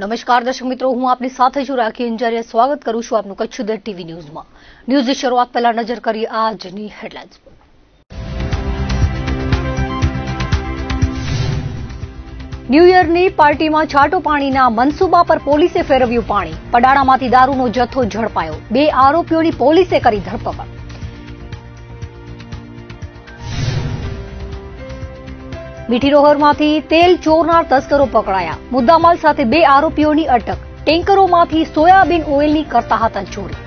નમસ્કાર દર્શક મિત્રો, હું આપની સાથે છું રાખી અંજારિયા. સ્વાગત કરું છું આપનું કચ્છ ઉદય ટીવી ન્યૂઝમાં. ન્યૂઝની શરૂઆત પહેલા નજર કરીએ આજની હેડલાઇન્સ પર. ન્યૂ યરની પાર્ટીમાં છાટો પાણીના મનસૂબા પર પોલીસે ફેરવ્યું પાણી. પડાણામાંથી દારૂનો જથ્થો ઝડપાયો. 2 આરોપીઓની પોલીસે કરી ધરપકડ. મીઠી રોહરમાંથી તેલ ચોરનાર તસ્કરો પકડાયા. મુદ્દામાલ સાથે 2 આરોપીઓની અટક. ટેન્કરોમાંથી સોયાબીન ઓઇલની કરતા હતા ચોરી.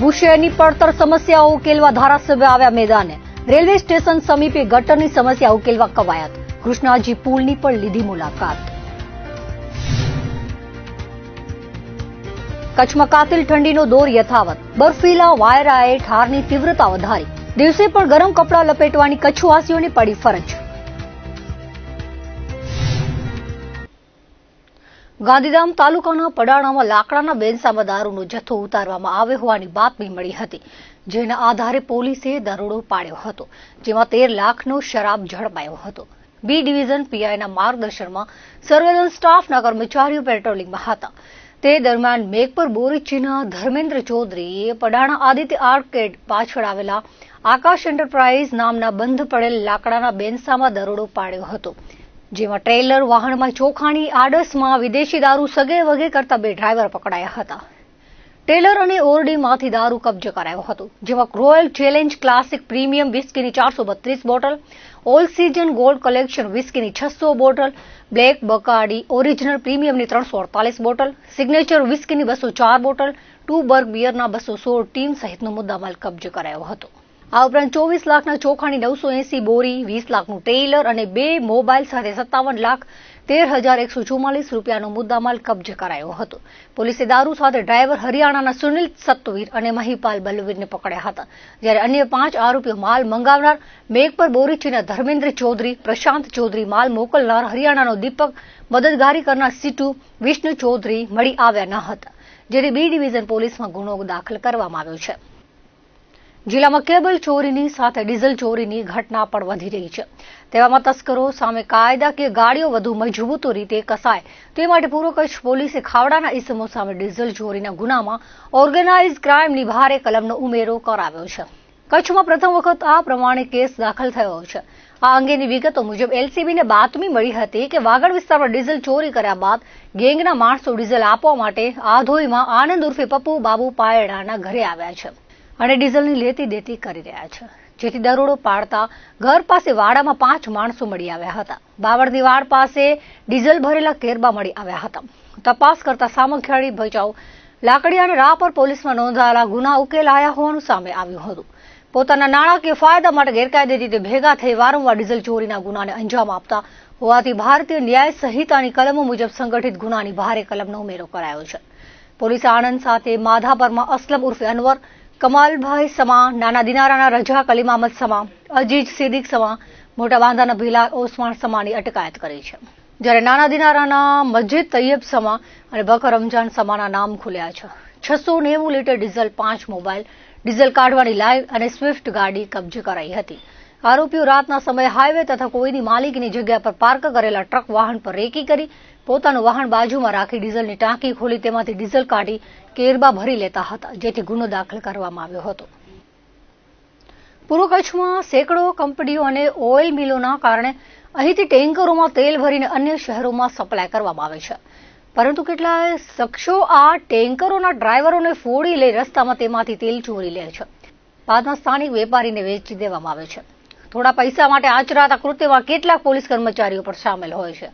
ભૂશહેરની પડતર સમસ્યાઓ ઉકેલવા ધારાસભ્ય આવ્યા મેદાને. રેલવે સ્ટેશન સમીપે ગટરની સમસ્યા ઉકેલવા કવાયત. કૃષ્ણાજી પુલની પણ લીધી મુલાકાત. કચ્છમાં કાતિલ ઠંડીનો દોર યથાવત. બર્ફીલા વાયરાએ ઠારની તીવ્રતા વધારી. દિવસે પણ ગરમ કપડાં લપેટવાની કચ્છવાસીઓને પડી ફરજ. ગાંધીધામ તાલુકાના પડાણામાં લાકડાના બેનસામાં દારૂનો જથ્થો ઉતારવામાં આવ્યો હોવાની બાતમી મળી હતી, જેના આધારે પોલીસે દરોડો પાડ્યો હતો, જેમાં 13 લાખનો શરાબ ઝડપાયો હતો. બી ડિવિઝન પીઆઈના માર્ગદર્શનમાં સર્વેલન્સ સ્ટાફના કર્મચારીઓ પેટ્રોલિંગમાં હતા. તે દરમિયાન મેઘપર બોરીચીના ધર્મેન્દ્ર ચૌધરીએ પડાણા આદિત્ય આર્કેડ પાછળ આવેલા આકાશ એન્ટરપ્રાઇઝ નામના બંધ પડેલ લાકડાના બેનસામાં દરોડો પાડ્યો હતો, જેમાં ટ્રેલર વાહનમાં ચોખાની આડસમાં વિદેશી દારૂ સગે વગે કરતા 2 ડ્રાઈવર પકડાયા હતા. ટ્રેલર અને ઓરડીમાંથી દારૂ કબજે કરાયો હતો, જેમાં રોયલ ચેલેન્જ ક્લાસિક પ્રીમિયમ વિસ્કીની 432 bottle, all season gold collection વિસ્કીની 600 બોટલ, બ્લેક બકાડી ઓરિજિનલ પ્રીમિયમની 348 બોટલ, સિગ્નેચર વિસ્કીની 204 બોટલ, ટુ બર્ગ બિયરના 216 ટીમ સહિતનો મુદ્દામાલ કબજે કરાયો હતો. આ ઉપરાંત 24 લાખના ચોખાની 980 બોરી, 20 લાખનું ટ્રેલર અને 2 મોબાઈલ સાથે 57,13,144 રૂપિયાનો મુદ્દામાલ કબજે કરાયો હતો. પોલીસે દારૂ સાથે ડ્રાઈવર હરિયાણાના સુનિલ સત્તવીર અને મહિપાલ બલવીરને પકડ્યા હતા, જ્યારે અન્ય 5 આરોપીઓ માલ મંગાવનાર મેઘપર બોરીચીના ધર્મેન્દ્ર ચૌધરી, પ્રશાંત ચૌધરી, માલ મોકલનાર હરિયાણાનો દીપક, મદદગારી કરનાર સીટુ, વિષ્ણુ ચૌધરી મળી આવ્યા ન હતા, જેથી બી ડિવિઝન પોલીસમાં ગુનો દાખલ કરવામાં આવ્યો છે. જિલ્લામાં કેબલ ચોરીની સાથે ડીઝલ ચોરીની ઘટના પણ વધી રહી છે. તેવામાં તસ્કરો સામે કાયદાકીય ગાડીઓ વધુ મજબૂત રીતે કસાય તે માટે પૂર્વ કચ્છ પોલીસે ખાવડાના ઇસમો સામે ડીઝલ ચોરીના ગુનામાં ઓર્ગેનાઇઝ ક્રાઇમની ભારે કલમનો ઉમેરો કરાવ્યો છે. કચ્છમાં પ્રથમ વખત આ પ્રમાણે કેસ દાખલ થયો છે. આ અંગેની વિગતો મુજબ એલસીબીને બાતમી મળી હતી કે વાગડ વિસ્તારમાં ડીઝલ ચોરી કર્યા બાદ ગેંગના માણસો ડીઝલ આપવા માટે આધોઈમાં આનંદ ઉર્ફે પપ્પુ બાબુ પાયડાના ઘરે આવ્યા છે અને ડીઝલની લેતી દેતી કરી રહ્યા છે, જેથી દરોડો પાડતા ઘર પાસે વાડામાં 5 માણસો મળી આવ્યા હતા. બાવળની વાડ પાસે ડીઝલ ભરેલા કેરબા મળી આવ્યા હતા. તપાસ કરતા સામખિયાળી, ભચાઉ, લાકડીયા અને રાપર પોલીસમાં નોંધાયેલા ગુના ઉકેલાયા હોવાનું સામે આવ્યું હતું. પોતાના નાણાકીય ફાયદા માટે ગેરકાયદે રીતે ભેગા થઈ વારંવાર ડીઝલ ચોરીના ગુનાને અંજામ આપતા હોવાથી ભારતીય ન્યાય સંહિતાની કલમો મુજબ સંગઠિત ગુનાની ભારે કલમનો ઉમેરો કરાયો છે. પોલીસે આણંદ સાથે માધાપરમાં અસલમ ઉર્ફે અનવર, કમાલભાઈ સમા, નાના દિનારાના રજા કલીમ અહમદ સમા, અજીજ સિદ્દીક સમા, મોટા બાંધાના બિલાલ ઓસમાન સમાની અટકાયત કરી છે, જ્યારે નાના દિનારાના મસ્જિદ તૈયબ સમા અને બકર રમજાન સમાના નામ ખુલ્યા છે. 690 લીટર ડીઝલ, 5 મોબાઈલ, ડીઝલ કાઢવાની લાઈન અને સ્વિફ્ટ ગાડી કબજે કરાઈ હતી. આરોપીઓ રાતના સમયે હાઈવે તથા કોઈની માલિકીની જગ્યા પર પાર્ક કરેલા ટ્રક વાહન પર રેકી કરી પોતાનું વાહન બાજુમાં રાખી ડીઝલની ટાંકી ખોલી તેમાંથી ડીઝલ કાઢી કેરબા ભરી લેતા હતા, જેથી ગુનો દાખલ કરવામાં આવ્યો હતો. પૂર્વ કચ્છમાં સેંકડો કંપનીઓ અને ઓઇલ મિલોના કારણે અહીંથી ટેન્કરોમાં તેલ ભરીને અન્ય શહેરોમાં સપ્લાય કરવામાં આવે છે, પરંતુ કેટલાય શખ્સો આ ટેન્કરોના ડ્રાઈવરોને ફોડી લઈ રસ્તામાં તેમાંથી તેલ ચોરી લે છે. બાદમાં સ્થાનિક વેપારીને વેચી દેવામાં આવે છે. થોડા પૈસા માટે આચરાતા કૃત્યમાં કેટલાક પોલીસ કર્મચારીઓ પણ સામેલ હોય છે.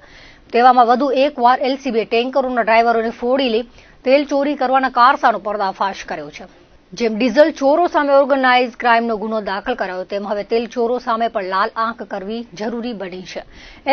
તેવામાં વધુ એકવાર એલસીબીએ ટેન્કરોના ડ્રાઈવરોને ફોડી લઈ તેલ ચોરી કરવાના કારસાનો પર્દાફાશ કર્યો છે. જેમ ડીઝલ ચોરો સામે ઓર્ગેનાઇઝ ક્રાઇમનો ગુનો દાખલ કરાયો, તેમ હવે તેલ ચોરો સામે પણ લાલ આંખ કરવી જરૂરી બની છે.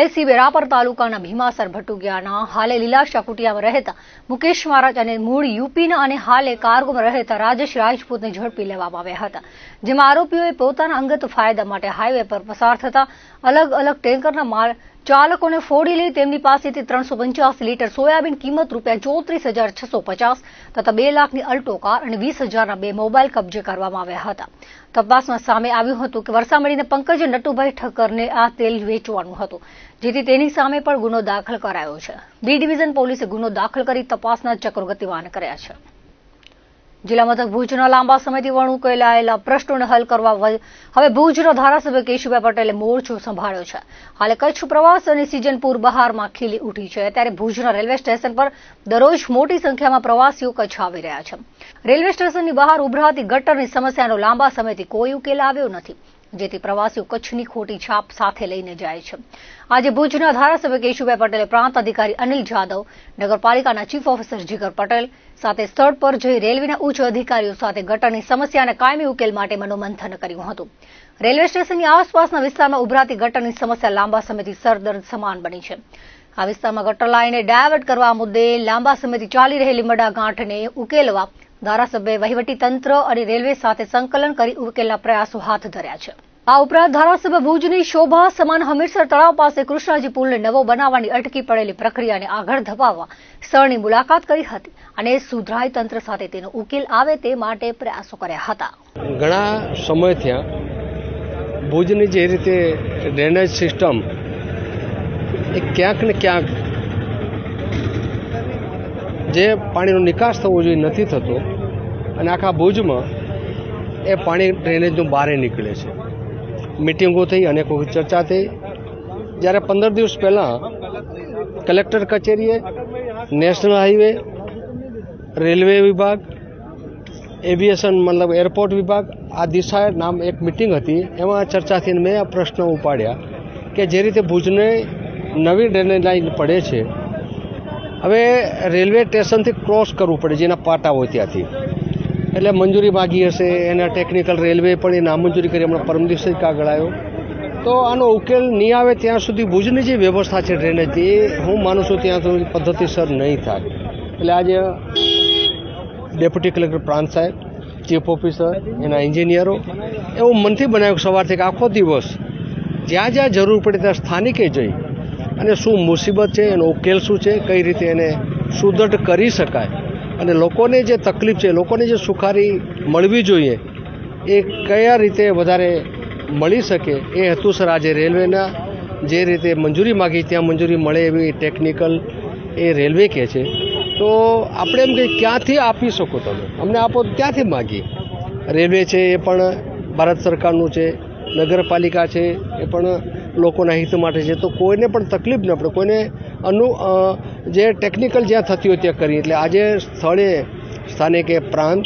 એલસીબીએ રાપર તાલુકાના ભીમાસર ભટુગિયાના હાલે લીલાશા કુટિયામાં રહેતા મુકેશ મહારાજ અને મૂળ યુપીના અને હાલે કાર્ગોમાં રહેતા રાજેશ રાજપૂતને ઝડપી લેવામાં આવ્યા હતા, જેમાં આરોપીઓએ પોતાના અંગત ફાયદા માટે હાઈવે પર પસાર થતા અલગ અલગ ટેન્કરના માલ ચાલકોને ફોડી લઈ તેમની પાસેથી 385 લીટર સોયાબીન કિંમત ₹34,650 તથા 2 લાખની અલ્ટો કાર અને 20,000ના 2 મોબાઈલ કબજે કરવામાં આવ્યા હતા. તપાસમાં સામે આવ્યું હતું કે વરસામણીને પંકજ નટુભાઈ ઠક્કરને આ તેલ વેચવાનું હતું, જેથી તેની સામે પણ ગુનો દાખલ કરાયો છે. બી ડિવિઝન પોલીસે ગુનો દાખલ કરી તપાસના ચક્રો ગતિમાન કર્યા છે. જિલ્લા મથક ભુજના લાંબા સમયથી વણુકેલાયેલા પ્રશ્નોને હલ કરવા હવે ભુજના ધારાસભ્ય કેશુભાઈ પટેલે મોરચો સંભાળ્યો છે. હાલે કચ્છ પ્રવાસ અને સિઝન પૂર બહારમાં ખીલી ઉઠી છે, ત્યારે ભુજના રેલવે સ્ટેશન પર દરરોજ મોટી સંખ્યામાં પ્રવાસીઓ કચ્છ આવી રહ્યા છે. રેલવે સ્ટેશનની બહાર ઉભરાતી ગટરની સમસ્યાનો લાંબા સમયથી કોઈ ઉકેલ આવ્યો નથી, જેથી પ્રવાસીઓ કચ્છની ખોટી છાપ સાથે લઈને જાય છે. આજે ભુજના ધારાસભ્ય કેશુભાઈ પટેલે પ્રાંત અધિકારી અનિલ જાદવ, નગરપાલિકાના ચીફ ઓફિસર જીગર પટેલ સાથે સ્થળ પર જઈ રેલવેના ઉચ્ચ અધિકારીઓ સાથે ગટરની સમસ્યાને કાયમી ઉકેલ માટે મનોમંથન કર્યું હતું. રેલવે સ્ટેશનની આસપાસના વિસ્તારમાં ઉભરાતી ગટરની સમસ્યા લાંબા સમયથી સરદર્દ સમાન બની છે. આ વિસ્તારમાં ગટર લાઇનને ડાયવર્ટ કરવા મુદ્દે લાંબા સમયથી ચાલી રહેલી મડાગાંઠને ઉકેલવા ધારાસભ્યએ વહીવટીતંત્ર અને રેલવે સાથે સંકલન કરી ઉકેલના પ્રયાસો હાથ ધર્યા છે. આ ઉપરાંત ધારાસભ્ય ભુજની શોભા સમાન હમીરસર તળાવ પાસે કૃષ્ણાજી પુલને નવો બનાવવાની અટકી પડેલી પ્રક્રિયાને આગળ ધપાવવા સ્થળની મુલાકાત કરી હતી અને સુધરાઈ તંત્ર સાથે તેનો ઉકેલ આવે તે માટે પ્રયાસો કર્યા હતા. ઘણા સમયથી ભુજની જે રીતે ડ્રેનેજ સિસ્ટમ એ ક્યાંક ને ક્યાંક જે પાણીનો નિકાસ થવો જોઈએ નથી થતો અને આખા ભુજમાં એ પાણી ડ્રેનેજનું બહાર નીકળે છે. મિટિંગો થઈ, અનેક વખત ચર્ચા થઈ. જ્યારે 15 દિવસ પહેલાં કલેક્ટર કચેરીએ, નેશનલ હાઈવે, રેલવે વિભાગ, એવિએશન મતલબ એરપોર્ટ વિભાગ, આ દિશા નામ એક મિટિંગ હતી. એમાં ચર્ચા થઈને મેં આ પ્રશ્ન ઉપાડ્યા કે જે રીતે ભુજને નવી ડ્રેનેજ લાઇન પડે છે, હવે રેલવે સ્ટેશનથી ક્રોસ કરવું પડે જેના પાટા હોય ત્યાંથી, એટલે મંજૂરી માગી હશે. એના ટેકનિકલ રેલવે પણ એ નામંજૂરી કરી, હમણાં પરમ દિવસે કાગળ આવ્યો. તો આનો ઉકેલ નહીં આવે ત્યાં સુધી ભુજની જે વ્યવસ્થા છે ડ્રેનેજની, એ હું માનું છું ત્યાં સુધી પદ્ધતિસર નહીં થાય. એટલે આજે ડેપ્યુટી કલેક્ટર પ્રાંત સાહેબ, ચીફ ઓફિસર, એના એન્જિનિયરો એવું મનથી બનાવ્યું સવારથી કે આખો દિવસ જ્યાં જ્યાં જરૂર પડે ત્યાં સ્થાનિકે જઈ અને શું મુસીબત છે, એનો ઉકેલ શું છે, કઈ રીતે એને સુદૃઢ કરી શકાય અને લોકોને જે તકલીફ છે, લોકોને જે સુખારી મળવી જોઈએ એ કયા રીતે વધારે મળી શકે એ હેતુસર આજે રેલવેના જે રીતે મંજૂરી માગી ત્યાં મંજૂરી મળે એવી ટેકનિકલ એ રેલવે કહે છે. તો આપણે એમ કંઈ ક્યાંથી આપી શકો તમે, અમને આપો ત્યાંથી માગીએ. રેલવે છે એ પણ ભારત સરકારનું છે, નગરપાલિકા છે એ પણ લોકોના હિત માટે છે. તો કોઈને પણ તકલીફ ન પડે, કોઈને જે ટેકનિકલ જ્યાં થતી હોય ત્યાં કરીએ. એટલે આજે સ્થાનિકે પ્રાંત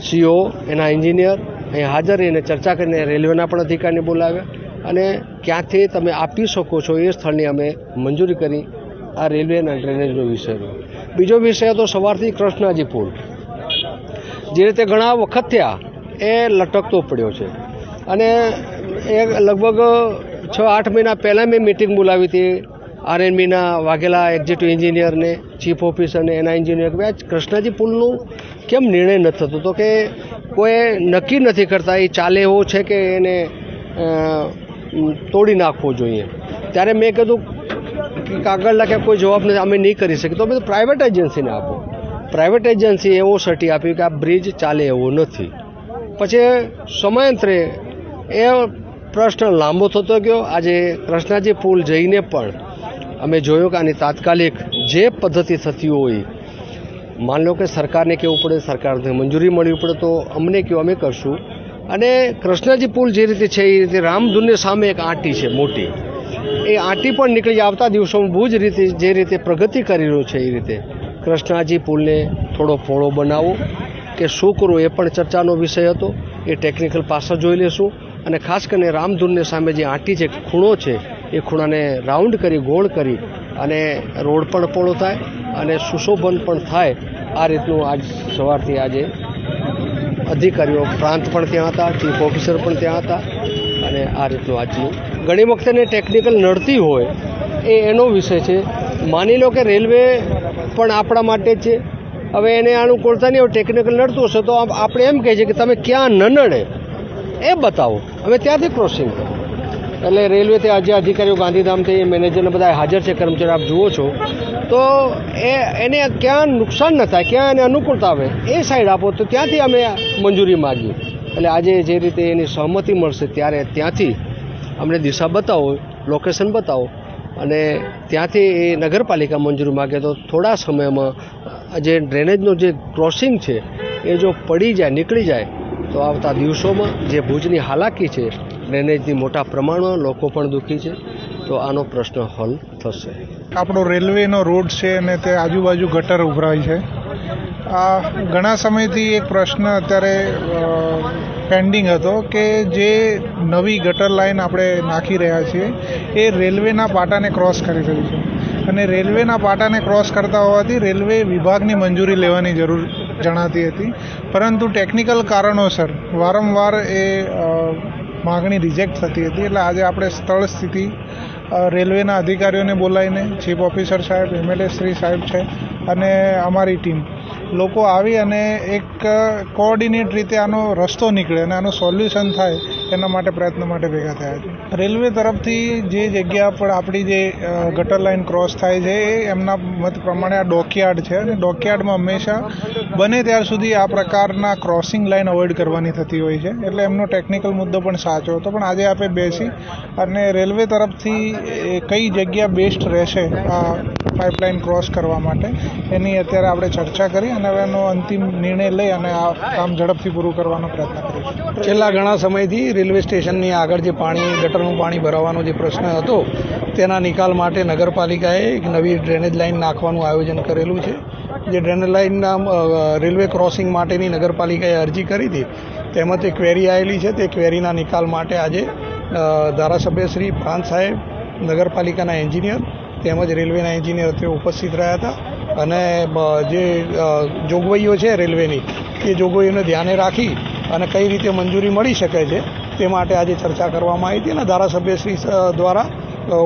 સીઓ, એના એન્જિનિયર અહીં હાજર રહીને ચર્ચા કરીને રેલવેના પણ અધિકારીને બોલાવ્યા અને ક્યાંથી તમે આપી શકો છો એ સ્થળની અમે મંજૂરી કરી. આ રેલવેના ડ્રેનેજનો વિષય. બીજો વિષય હતો સવારથી કૃષ્ણાજી પુલ, જે રીતે ઘણા વખત થયા એ લટકતો પડ્યો છે અને એ લગભગ 6-8 મહિના પહેલાં મેં મિટિંગ બોલાવી હતી આરએનબીના વાઘેલા એક્ઝિક્યુટિવ એન્જિનિયરને, ચીફ ઓફિસરને, એના એન્જિનિયર કે આ કૃષ્ણાજી પુલનું કેમ નિર્ણય નથી થતો, તો કે કોઈ નક્કી નથી કરતા એ ચાલે એવો છે કે એને તોડી નાખવો જોઈએ. ત્યારે મેં કીધું કાગળ લખ્યા, કોઈ જવાબ નથી, અમે નહીં કરી શકીએ. તો બધું પ્રાઇવેટ એજન્સીને આપો. પ્રાઇવેટ એજન્સી એવો સર્ટી આપ્યું કે આ બ્રિજ ચાલે એવો નથી. પછી સમયાંતરે એ પ્રશ્ન લાંબો થતો ગયો. આજે કૃષ્ણાજી પુલ જઈને પણ અમે જોયું કે આની તાત્કાલિક જે પદ્ધતિ થતી હોય, માન લો કે સરકારને કહેવું પડે, સરકારને મંજૂરી મળવી પડે તો અમને કહો, અમે કરશું. અને કૃષ્ણાજી પુલ જે રીતે છે એ રીતે રામધૂનની સામે એક આંટી છે મોટી, એ આંટી પણ નીકળી આવતા દિવસોમાં ભુજ રીતે જે રીતે પ્રગતિ કરી રહ્યો છે એ રીતે કૃષ્ણાજી પુલને થોડો પહોળો બનાવો કે શું કરવું એ પણ ચર્ચાનો વિષય હતો. એ ટેકનિકલ પાસા જોઈ લેશું અને ખાસ કરીને રામધૂનની સામે જે આંટી છે, ખૂણો છે, એ ખૂણાને રાઉન્ડ કરી, ગોળ કરી અને રોડ પણ પહોળો થાય અને સુશોભન પણ થાય. આ રીતનું આજ સવારથી આજે અધિકારીઓ પ્રાંત પણ ત્યાં હતા, ચીફ ઓફિસર પણ ત્યાં હતા અને આ રીતનું આજનું ઘણી વખતે ટેકનિકલ નડતી હોય એ એનો વિષય છે. માની લો કે રેલવે પણ આપણા માટે જ છે, હવે એને અનુકૂળતા નહીં હોય, ટેકનિકલ નડતું હશે તો આપણે એમ કહીએ છીએ કે તમે ક્યાં ન નડે એ બતાવો, હવે ત્યાંથી ક્રોસિંગ કરો. એટલે રેલવેથી આજે અધિકારીઓ ગાંધીધામથી મેનેજરને બધા હાજર છે, કર્મચારીઓ આપ જુઓ છો, તો એને ક્યાં નુકસાન ન થાય, ક્યાં એને અનુકૂળતા આવે એ સાઈડ આપો, તો ત્યાંથી અમે મંજૂરી માગી. એટલે આજે જે રીતે એની સહમતિ મળશે ત્યારે ત્યાંથી અમને દિશા બતાવો, લોકેશન બતાવો, અને ત્યાંથી એ નગરપાલિકા મંજૂરી માગે તો થોડા સમયમાં જે ડ્રેનેજનો જે ક્રોસિંગ છે એ જો પડી જાય, નીકળી જાય, તો આવતા દિવસોમાં જે ભુજની હાલાકી છે, ડ્રેનેજની મોટા પ્રમાણમાં લોકો પણ દુઃખી છે, તો આનો પ્રશ્ન હલ થશે. આપણો રેલવેનો રોડ છે અને તે આજુબાજુ ગટર ઉભરાય છે. આ ઘણા સમયથી એક પ્રશ્ન અત્યારે પેન્ડિંગ હતો કે જે નવી ગટર લાઈન આપણે નાખી રહ્યા છીએ એ રેલવેના પાટાને ક્રોસ કરી રહ્યું છે, અને રેલવેના પાટાને ક્રોસ કરતા હોવાથી રેલવે વિભાગની મંજૂરી લેવાની જરૂર જણાતી હતી, પરંતુ ટેકનિકલ કારણોસર વારંવાર એ માગણી રિજેક્ટ થતી હતી. એટલે આજે આપણે સ્થળ સ્થિતિ રેલવેના અધિકારીઓને બોલાવીને ચીફ ઓફિસર સાહેબ, એમએલએ શ્રી સાહેબ છે અને અમારી ટીમ લોકો આવી અને એક કોઓર્ડિનેટ રીતે આનો રસ્તો નીકળે અને આનું સોલ્યુશન થાય એના માટે પ્રયત્ન માટે ભેગા થયા છે. રેલવે તરફથી જે જગ્યા પર આપણી જે ગટર લાઇન ક્રોસ થાય છે એ એમના મત પ્રમાણે આ ડોકયાર્ડ છે, અને ડોકયાર્ડમાં હંમેશા બને ત્યાર સુધી આ પ્રકારના ક્રોસિંગ લાઇન અવોઇડ કરવાની થતી હોય છે. એટલે એમનો ટેકનિકલ મુદ્દો પણ સાચો હતો, પણ આજે આપણે બેસી અને રેલવે તરફથી કઈ જગ્યા બેસ્ટ રહેશે આ પાઇપલાઇન ક્રોસ કરવા માટે એની અત્યારે આપણે ચર્ચા કરી અને હવે એનો અંતિમ નિર્ણય લઈ અને આ કામ ઝડપથી પૂરું કરવાનો પ્રયત્ન કરીશું. છેલ્લા ઘણા સમયથી રેલવે સ્ટેશનની આગળ જે ગટરનું પાણી ભરાવાનો જે પ્રશ્ન હતો તેના નિકાલ માટે નગરપાલિકાએ એક નવી ડ્રેનેજ લાઇન નાખવાનું આયોજન કરેલું છે. જે ડ્રેનેજ લાઇનના રેલવે ક્રોસિંગ માટેની નગરપાલિકાએ અરજી કરી હતી, તેમાં તે ક્વેરી આવેલી છે. તે ક્વેરીના નિકાલ માટે આજે ધારાસભ્ય શ્રી પ્રાંત સાહેબ, નગરપાલિકાના એન્જિનિયર તેમજ રેલવેના એન્જિનિયર તે ઉપસ્થિત રહ્યા હતા, અને જે જોગવાઈઓ છે રેલવેની એ જોગવાઈઓને ધ્યાને રાખી અને કઈ રીતે મંજૂરી મળી શકે છે તે માટે આજે ચર્ચા કરવામાં આવી હતી, અને ધારાસભ્યશ્રી દ્વારા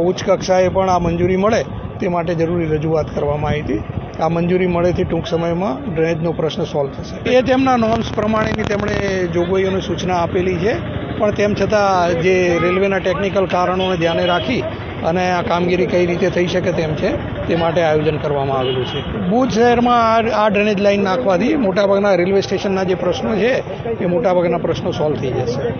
ઉચ્ચ કક્ષાએ પણ આ મંજૂરી મળે તે માટે જરૂરી રજૂઆત કરવામાં આવી હતી. આ મંજૂરી મળેથી ટૂંક સમયમાં ડ્રેનેજનો પ્રશ્ન સોલ્વ થશે. એ તેમના નોર્મ્સ પ્રમાણેની તેમણે જોગવાઈઓની સૂચના આપેલી છે, પણ તેમ છતાં જે રેલવેના ટેકનિકલ કારણોને ધ્યાને રાખી અને આ કામગીરી કઈ રીતે થઈ શકે તેમ છે તે માટે આયોજન કરવામાં આવેલું છે. ભુજ શહેરમાં આ ડ્રેનેજ લાઇન નાખવાથી મોટાભાગના રેલવે સ્ટેશનના જે પ્રશ્નો છે એ મોટાભાગના પ્રશ્નો સોલ્વ થઈ જશે.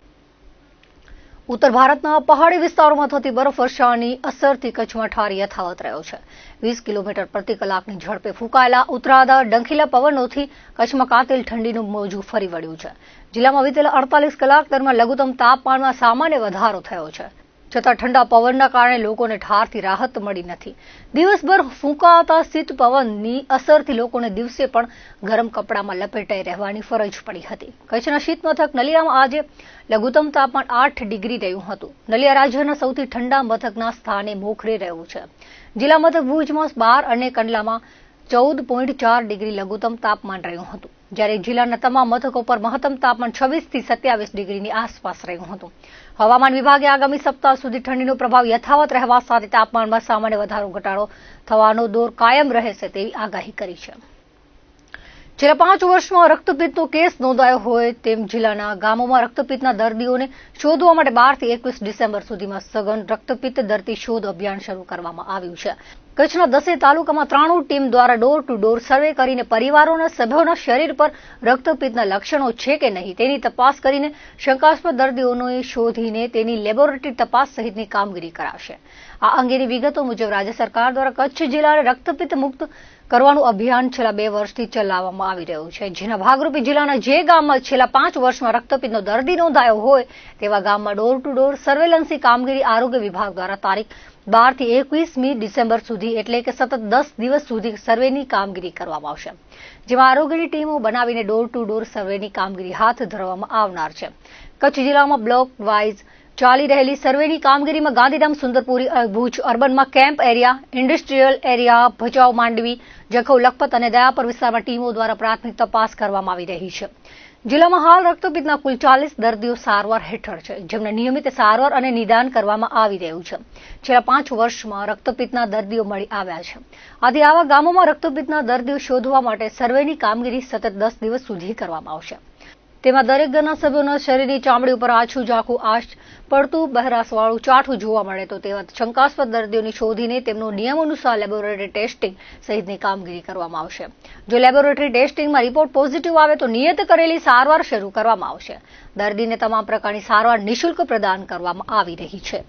ઉત્તર ભારતના પહાડી વિસ્તારોમાં થતી બરફવર્ષાની અસરથી કચ્છમાં ઠાર યથાવત રહ્યો છે. 20 કિલોમીટર પ્રતિ કલાકની ઝડપે ફૂંકાયેલા ઉત્તરાધાર ડંખીલા પવનોથી કચ્છમાં કાતિલ ઠંડીનું મોજું ફરી વળ્યું છે. જિલ્લામાં વિતેલા 48 કલાક દરમિયાન લઘુત્તમ તાપમાનમાં સામાન્ય વધારો થયો છે, છતાં ઠંડા પવનના કારણે લોકોને ઠારથી રાહત મળી નથી. દિવસભર ફૂંકાતા શીત પવનની અસરથી લોકોને દિવસે પણ ગરમ કપડામાં લપેટાઈ રહેવાની ફરજ પડી હતી. કચ્છના શીત મથક નલિયામાં આજે લઘુત્તમ તાપમાન 8 ડિગ્રી રહ્યું હતું. નલિયા રાજ્યના સૌથી ઠંડા મથકના સ્થાને મોખરે રહ્યું છે. જિલ્લા મથક ભુજમાં 12 અને કંડલામાં 14.4 ડિગ્રી લઘુત્તમ તાપમાન રહ્યું હતું, જ્યારે જિલ્લાના તમામ મથકો પર મહત્તમ તાપમાન 26 થી 27 ડિગ્રીની આસપાસ રહ્યું હતું. હવામાન વિભાગે આગામી સપ્તાહ સુધી ઠંડીનો પ્રભાવ યથાવત રહેવા સાથે તાપમાનમાં સામાન્ય વધારો ઘટાડો થવાનો દોર કાયમ રહેશે તેવી આગાહી કરી છે. છેલ્લા 5 વર્ષમાં રક્તપિત્તનો કેસ નોંધાયો હોય તેમ જિલ્લાના ગામોમાં રક્તપિત્તના દર્દીઓને શોધવા માટે 12 થી 21 ડિસેમ્બર સુધીમાં સઘન રક્તપિત્ત દર્દી શોધ અભિયાન શરૂ કરવામાં આવ્યું છે. કચ્છના 10 તાલુકામાં 93 ટીમ દ્વારા ડોર ટુ ડોર સર્વે કરીને પરિવારોના સભ્યોના શરીર પર રક્તપિત્તના લક્ષણો છે કે નહીં તેની તપાસ કરીને શંકાસ્પદ દર્દીઓને શોધીને તેની લેબોરેટરી તપાસ સહિતની કામગીરી કરાશે. આ અંગેની વિગતો મુજબ રાજ્ય સરકાર દ્વારા કચ્છ જિલ્લાને રક્તપિત્ત મુક્ત કરવાનું અભિયાન છેલ્લા 2 વર્ષથી ચલાવવામાં આવી રહ્યું છે, જેના ભાગરૂપે જિલ્લાના જે ગામમાં છેલ્લા 5 વર્ષમાં રક્તપિત્તનો દર્દી નોંધાયો હોય તેવા ગામમાં ડોર ટુ ડોર સર્વેલન્સની કામગીરી આરોગ્ય વિભાગ દ્વારા તારીખ 12 થી 21મી ડિસેમ્બર સુધી એટલે કે સતત 10 દિવસ સુધી સર્વેની કામગીરી કરવામાં આવશે, જેમાં આરોગ્યની ટીમો બનાવીને ડોર ટુ ડોર સર્વેની કામગીરી હાથ ધરવામાં આવનાર છે. કચ્છ જિલ્લામાં બ્લોક વાઇઝ ચાલી રહેલી સર્વેની કામગીરીમાં ગાંધીધામ, સુંદરપુરી, ભુજ અર્બનમાં camp area, industrial area, Bhachau, Mandvi, Jakhau, Lakhpat અને દયાપર વિસ્તારમાં ટીમો દ્વારા પ્રાથમિક તપાસ કરવામાં આવી રહી છે. જિલ્લામાં હાલ રક્તપિત્તના કુલ 40 દર્દીઓ સારવાર હેઠળ છે, જેમને નિયમિત સારવાર અને નિદાન કરવામાં આવી રહ્યું છે. છેલ્લા 5 વર્ષમાં રક્તપિત્તના દર્દીઓ મળી આવ્યા છે. આથી આવા ગામોમાં રક્તપિત્તના દર્દીઓ શોધવા માટે સર્વેની કામગીરી સતત 10 દિવસ સુધી કરવામાં આવશે. તેમાં દરેક ઘરના સભ્યોના શરીરની ચામડી ઉપર આછું ઝાંખું આશ પડતું બહેરાશવાળું ચાઠું જોવા મળે તો તેવા શંકાસ્પદ દર્દીઓને શોધીને તેમનું નિયમ અનુસાર લેબોરેટરી ટેસ્ટિંગ સહિતની કામગીરી કરવામાં આવશે. જો લેબોરેટરી ટેસ્ટિંગમાં રિપોર્ટ પોઝિટિવ આવે તો નિયત કરેલી સારવાર શરૂ કરવામાં આવશે. દર્દીને તમામ પ્રકારની સારવાર નિઃશુલ્ક પ્રદાન કરવામાં આવી રહી છે.